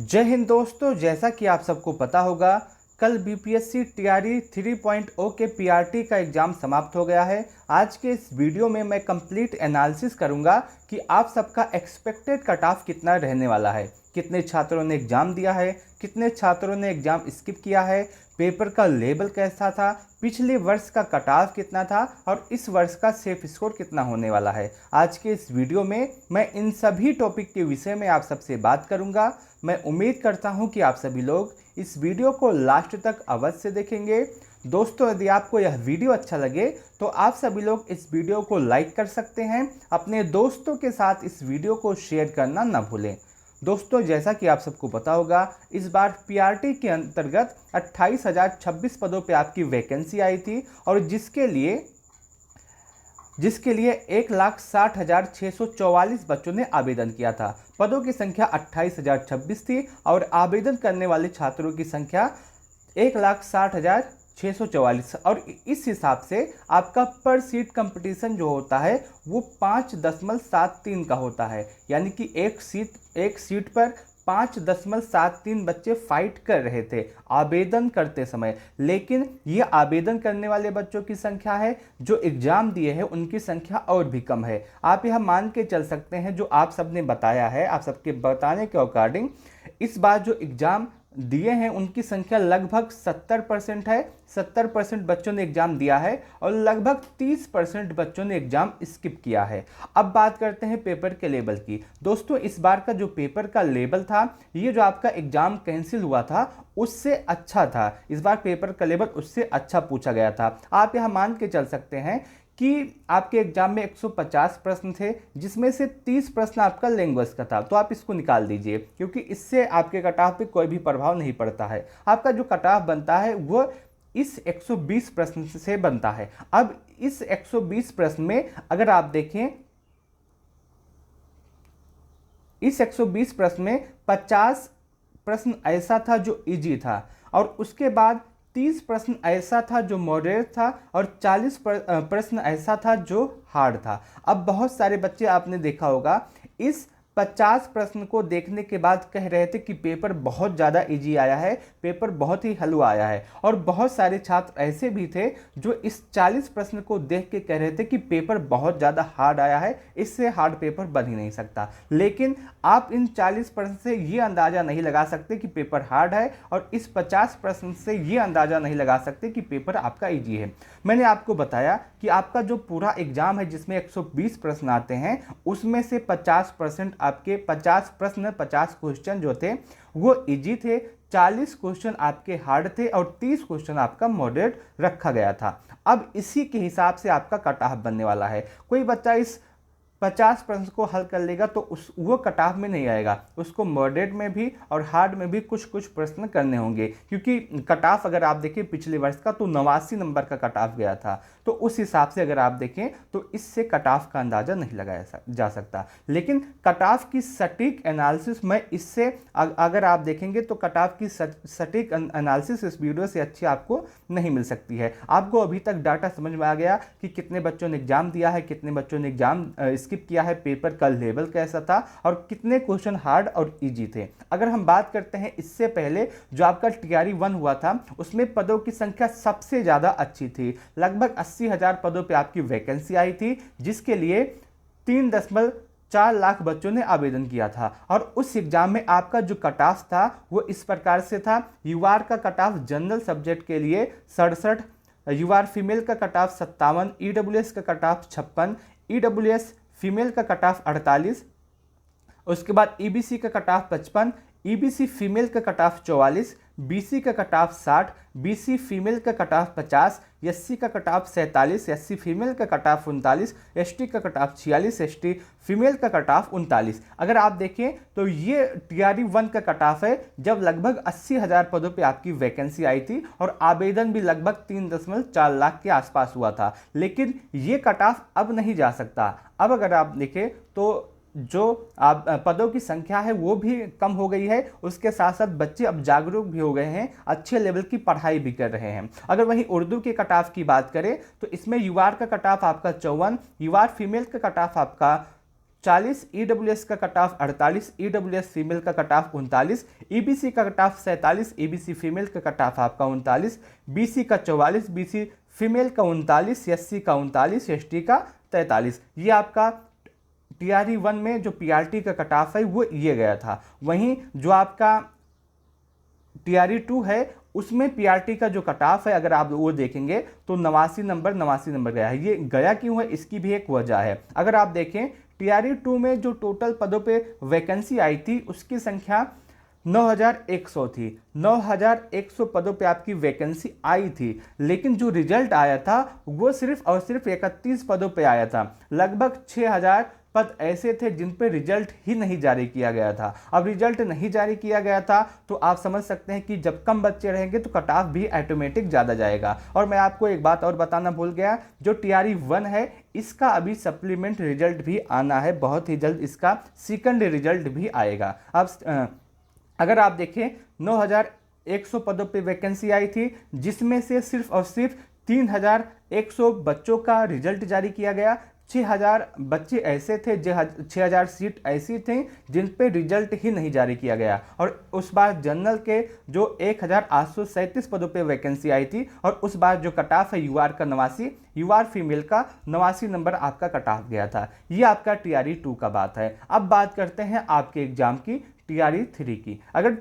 जय हिंद दोस्तों, जैसा कि आप सबको पता होगा, कल बीपीएससी टीआरई 3.0 के पीआरटी का एग्ज़ाम समाप्त हो गया है। आज के इस वीडियो में मैं कंप्लीट एनालिसिस करूंगा कि आप सबका एक्सपेक्टेड कट ऑफ कितना रहने वाला है, कितने छात्रों ने एग्ज़ाम दिया है, कितने छात्रों ने एग्ज़ाम स्किप किया है, पेपर का लेवल कैसा था, पिछले वर्ष का कट ऑफ कितना था और इस वर्ष का सेफ स्कोर कितना होने वाला है। आज के इस वीडियो में मैं इन सभी टॉपिक के विषय में आप सबसे बात करूंगा। मैं उम्मीद करता हूं कि आप सभी लोग इस वीडियो को लास्ट तक अवश्य देखेंगे। दोस्तों, यदि आपको यह वीडियो अच्छा लगे तो आप सभी लोग इस वीडियो को लाइक कर सकते हैं। अपने दोस्तों के साथ इस वीडियो को शेयर करना न भूलें। दोस्तों, जैसा कि आप सबको पता होगा, इस बार पीआरटी के अंतर्गत 28,026 पदों पे आपकी वैकेंसी आई थी और जिसके लिए 1,60,644 बच्चों ने आवेदन किया था। पदों की संख्या 28,026 थी और आवेदन करने वाले छात्रों की संख्या 1,60,644 और इस हिसाब से आपका पर सीट कंपटीशन जो होता है वो 5.73 का होता है। यानी कि एक सीट पर 5.73 बच्चे फाइट कर रहे थे आवेदन करते समय। लेकिन ये आवेदन करने वाले बच्चों की संख्या है, जो एग्जाम दिए हैं उनकी संख्या और भी कम है। आप यह मान के चल सकते हैं, जो आप सबने बताया है, आप सबके बताने के अकॉर्डिंग इस बार जो एग्जाम दिए हैं उनकी संख्या लगभग 70% है। 70% बच्चों ने एग्जाम दिया है और लगभग 30% बच्चों ने एग्जाम स्किप किया है। अब बात करते हैं पेपर के लेवल की। दोस्तों, इस बार का जो पेपर का लेवल था, ये जो आपका एग्जाम कैंसिल हुआ था उससे अच्छा था। इस बार पेपर का लेवल उससे अच्छा पूछा गया था। आप यह मान के चल सकते हैं कि आपके एग्जाम में 150 प्रश्न थे, जिसमें से 30 प्रश्न आपका लैंग्वेज का था। तो आप इसको निकाल दीजिए, क्योंकि इससे आपके कट ऑफ पे कोई भी प्रभाव नहीं पड़ता है। आपका जो कट ऑफ बनता है वो इस 120 प्रश्न से बनता है। अब इस 120 प्रश्न में अगर आप देखें, इस 120 प्रश्न में 50 प्रश्न ऐसा था जो इजी था और उसके बाद 30 प्रश्न ऐसा था जो मॉडरेट था और 40 प्रश्न ऐसा था जो हार्ड था। अब बहुत सारे बच्चे आपने देखा होगा इस 50 प्रश्न को देखने के बाद कह रहे थे कि पेपर बहुत ज़्यादा इजी आया है, पेपर बहुत ही हलवा आया है। और बहुत सारे छात्र ऐसे भी थे जो इस 40 प्रश्न को देख के कह रहे थे कि पेपर बहुत ज़्यादा हार्ड आया है, इससे हार्ड पेपर बन ही नहीं सकता। लेकिन आप इन 40 प्रश्न से ये अंदाज़ा नहीं लगा सकते कि पेपर हार्ड है और इस 50 प्रश्न से ये अंदाज़ा नहीं लगा सकते कि पेपर आपका ईजी है। मैंने आपको बताया कि आपका जो पूरा एग्जाम है जिसमें 120 प्रश्न आते हैं, उसमें से 50% आपके 50 प्रश्न 50 क्वेश्चन जो थे वो इजी थे, 40 क्वेश्चन आपके हार्ड थे और 30 क्वेश्चन आपका मॉडरेट रखा गया था। अब इसी के हिसाब से आपका कट ऑफ बनने वाला है। कोई बच्चा इस 50 प्रश्न को हल कर लेगा तो वो कट ऑफ में नहीं आएगा, उसको मॉडरेट में भी और हार्ड में भी कुछ कुछ प्रश्न करने होंगे। क्योंकि कट ऑफ अगर आप देखें पिछले वर्ष का तो 89 नंबर का कट ऑफ गया था। तो उस हिसाब से अगर आप देखें तो इससे कट ऑफ का अंदाज़ा नहीं लगाया जा सकता। लेकिन कट ऑफ की सटीक एनालिसिस मैं इससे अगर आप देखेंगे तो कट ऑफ की सटीक एनालिसिस इस वीडियो से अच्छी आपको नहीं मिल सकती है। आपको अभी तक डाटा समझ में आ गया कि कितने बच्चों ने एग्जाम दिया है, कितने बच्चों ने एग्जाम स्किप किया है, पेपर का लेवल कैसा था और कितने क्वेश्चन हार्ड और इजी थे। अगर हम बात करते हैं इससे पहले जो आपका टीआरई 1 हुआ था, उसमें पदों की संख्या सबसे ज़्यादा अच्छी थी। लगभग 80,000 पदों पे आपकी वैकेंसी आई थी, जिसके लिए 3.4 लाख बच्चों ने आवेदन किया था। और उस एग्जाम में आपका जो कट ऑफ था वो इस प्रकार से था। यूआर का कट ऑफ जनरल सब्जेक्ट के लिए 67, यूआर फीमेल का कट ऑफ 57, ईडब्ल्यूएस का कट ऑफ 56, ईडब्ल्यूएस फीमेल का कट ऑफ 48, उसके बाद ईबीसी का कट ऑफ 55, ईबीसी फीमेल का कट ऑफ 44, बीसी का कट ऑफ 60, बीसी फीमेल का कट ऑफ 50, एससी का कट ऑफ 47, एससी फीमेल का कट ऑफ 39, एसटी का कट ऑफ 46, एसटी फीमेल का कट ऑफ 39। अगर आप देखें तो ये टीआरई 1 का कट ऑफ है, जब लगभग 80,000 पदों पे आपकी वैकेंसी आई थी और आवेदन भी लगभग 3.4 लाख के आसपास हुआ था। लेकिन ये कट ऑफ अब नहीं जा सकता। अब अगर आप देखें तो जो आप पदों की संख्या है वो भी कम हो गई है, उसके साथ साथ बच्चे अब जागरूक भी हो गए हैं, अच्छे लेवल की पढ़ाई भी कर रहे हैं। अगर वहीं उर्दू के कट ऑफ की बात करें तो इसमें यूआर का कट ऑफ आपका 54, यूआर फीमेल का कट ऑफ आपका 40 ईडब्ल्यूएस का कट ऑफ 48, ईडब्ल्यूएस फीमेल का कट ऑफ 39, ईबीसी का कट ऑफ 47, ईबीसी फीमेल का कट ऑफ आपका 39, बीसी का 44, बीसी फीमेल का 39, एससी का 39, एसटी का 43। ये आपका टीआरई 1 में जो पीआरटी का कट ऑफ है वो ये गया था। वहीं जो आपका टीआरई 2 है उसमें पीआरटी का जो कट ऑफ है अगर आप वो देखेंगे तो 89 नंबर गया है। ये गया क्यों है इसकी भी एक वजह है। अगर आप देखें टीआरई 2 में जो टोटल पदों पे वैकेंसी आई थी उसकी संख्या 9100 थी। 9100 पदों पे आपकी वैकेंसी आई थी, लेकिन जो रिजल्ट आया था वो सिर्फ और सिर्फ 31 पदों पे आया था। लगभग 6000 पद ऐसे थे जिन पे रिजल्ट ही नहीं जारी किया गया था। अब रिजल्ट नहीं जारी किया गया था तो आप समझ सकते हैं कि जब कम बच्चे रहेंगे तो कट ऑफ भी ऑटोमेटिक ज़्यादा जाएगा। और मैं आपको एक बात और बताना भूल गया, जो टीआरई 1 है इसका अभी सप्लीमेंट रिजल्ट भी आना है, बहुत ही जल्द इसका सेकंड रिजल्ट भी आएगा। अब अगर आप देखें 9100 पदों पे वैकेंसी आई थी, जिसमें से सिर्फ और सिर्फ 3100 बच्चों का रिजल्ट जारी किया गया। 6000 बच्चे ऐसे थे, 6000 सीट ऐसी थी जिन पे रिजल्ट ही नहीं जारी किया गया। और उस बार जनरल के जो 1837 पदों पे वैकेंसी आई थी, और उस बार जो कट ऑफ है यूआर का 89, यूआर फीमेल का 89 नंबर आपका कट ऑफ गया था। ये आपका टीआरई 2 का बात है। अब बात करते हैं आपके एग्जाम की टीआरई 3 की। अगर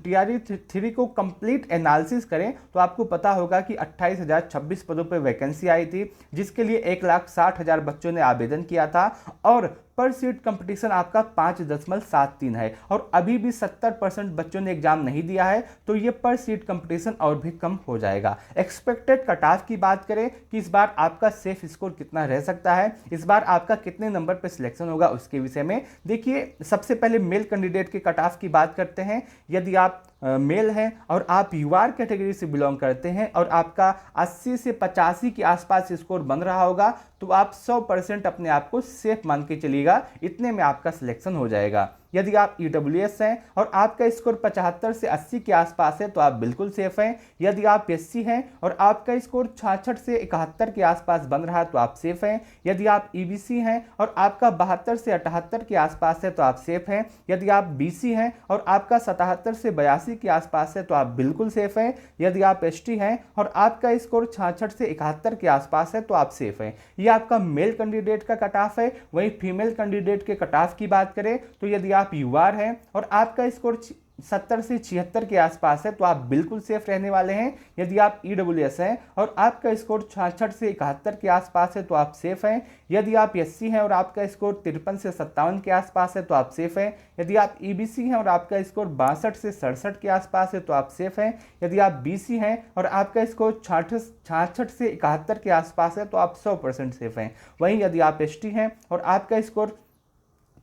टीआरई 3 को कंप्लीट एनालिसिस करें तो आपको पता होगा कि 28,026 पदों पर वैकेंसी आई थी, जिसके लिए 1,60,000 बच्चों ने आवेदन किया था, और पर सीट कंपटीशन आपका 5.73 है। और अभी भी 70% बच्चों ने एग्जाम नहीं दिया है, तो ये पर सीट कंपटीशन और भी कम हो जाएगा। एक्सपेक्टेड कट ऑफ की बात करें कि इस बार आपका सेफ स्कोर कितना रह सकता है, इस बार आपका कितने नंबर पे सिलेक्शन होगा, उसके विषय में देखिए। सबसे पहले मेल कैंडिडेट के कट ऑफ की बात करते हैं। यदि आप मेल हैं और आप यूआर कैटेगरी से बिलोंग करते हैं और आपका 80 से 85 के आसपास स्कोर बन रहा होगा, तो आप 100% अपने आप को सेफ मान के चलिएगा, इतने में आपका सिलेक्शन हो जाएगा। यदि आप ईडब्ल्यूएस हैं और आपका स्कोर 75 से 80 के आसपास है तो आप बिल्कुल सेफ हैं। यदि आप एससी हैं और आपका स्कोर 66 से 71 के आसपास बन रहा है तो आप सेफ हैं। यदि आप ईबीसी हैं और आपका 72 से 78 के आसपास है तो आप सेफ हैं। यदि आप बीसी हैं और आपका 77 से 82 के आसपास है तो आप बिल्कुल सेफ हैं। यदि आप एसटी हैं और आपका स्कोर 66 से 71 के आसपास है तो आप सेफ हैं। ये आपका मेल कैंडिडेट का कट ऑफ है। वहीं फीमेल कैंडिडेट के कट ऑफ की बात करें तो यदि आप यूआर हैं और आपका स्कोर 70 से 76 के आसपास है तो आप बिल्कुल सेफ रहने वाले हैं। यदि आप ईडब्ल्यूएस हैं और आपका स्कोर 66 से 71 के आसपास है तो आप सेफ हैं। यदि आप एससी हैं और आपका स्कोर 53 से 57 के आसपास है तो आप सेफ हैं। यदि आप ईबीसी हैं और आपका स्कोर 62 से 67 के आसपास है तो आप सेफ हैं। यदि आप बीसी हैं और आपका स्कोर 66 से 71 के आसपास है तो आप 100% सेफ हैं। वहीं यदि आप एसटी हैं और आपका स्कोर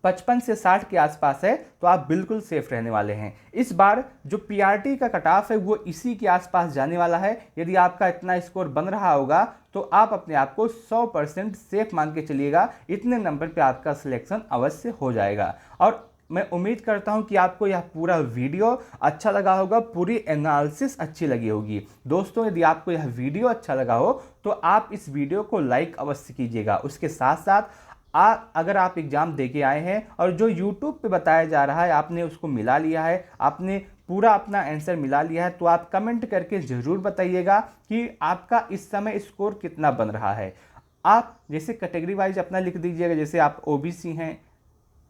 55 से 60 के आसपास है तो आप बिल्कुल सेफ रहने वाले हैं। इस बार जो पीआरटी का कट ऑफ है वो इसी के आसपास जाने वाला है। यदि आपका इतना स्कोर बन रहा होगा तो आप अपने आप को 100% सेफ मान के चलिएगा, इतने नंबर पे आपका सिलेक्शन अवश्य हो जाएगा। और मैं उम्मीद करता हूं कि आपको यह पूरा वीडियो अच्छा लगा होगा, पूरी एनालिसिस अच्छी लगी होगी। दोस्तों, यदि आपको यह वीडियो अच्छा लगा हो तो आप इस वीडियो को लाइक अवश्य कीजिएगा। उसके साथ साथ अगर आप एग्ज़ाम दे के आए हैं और जो YouTube पे बताया जा रहा है आपने उसको मिला लिया है, आपने पूरा अपना आंसर मिला लिया है, तो आप कमेंट करके ज़रूर बताइएगा कि आपका इस समय स्कोर कितना बन रहा है। आप जैसे कैटेगरी वाइज अपना लिख दीजिएगा, जैसे आप ओबीसी हैं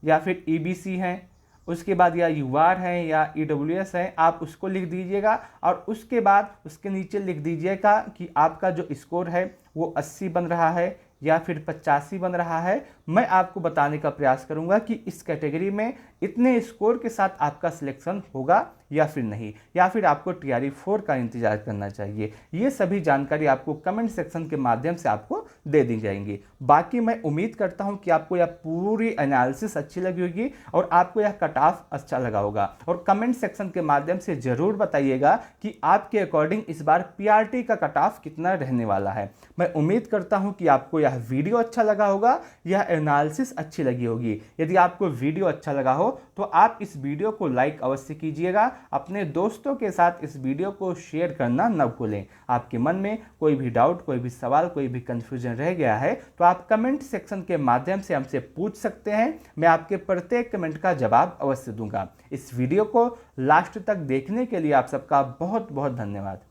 या फिर ईबीसी हैं, उसके बाद या यूआर हैं या ईडब्ल्यूएस हैं, आप उसको लिख दीजिएगा। और उसके बाद उसके नीचे लिख दीजिएगा कि आपका जो स्कोर है वो 80 बन रहा है या फिर 85 बन रहा है। मैं आपको बताने का प्रयास करूंगा कि इस कैटेगरी में इतने स्कोर के साथ आपका सिलेक्शन होगा या फिर नहीं, या फिर आपको टीआरई 4 का इंतजार करना चाहिए। ये सभी जानकारी आपको कमेंट सेक्शन के माध्यम से आपको दे दी जाएंगी। बाकी मैं उम्मीद करता हूं कि आपको यह पूरी एनालिसिस अच्छी लगी होगी और आपको यह कट ऑफ अच्छा लगा होगा। और कमेंट सेक्शन के माध्यम से जरूर बताइएगा कि आपके अकॉर्डिंग इस बार पीआरटी का कट ऑफ कितना रहने वाला है। मैं उम्मीद करता हूं कि आपको यह वीडियो अच्छा लगा होगा, यह एनालिसिस अच्छी लगी होगी। यदि आपको वीडियो अच्छा लगा हो तो आप इस वीडियो को लाइक अवश्य कीजिएगा। अपने दोस्तों के साथ इस वीडियो को शेयर करना न भूलें। आपके मन में कोई भी डाउट, कोई भी सवाल, कोई भी कन्फ्यूजन रह गया है तो आप कमेंट सेक्शन के माध्यम से हमसे पूछ सकते हैं। मैं आपके प्रत्येक कमेंट का जवाब अवश्य दूंगा। इस वीडियो को लास्ट तक देखने के लिए आप सबका बहुत बहुत धन्यवाद।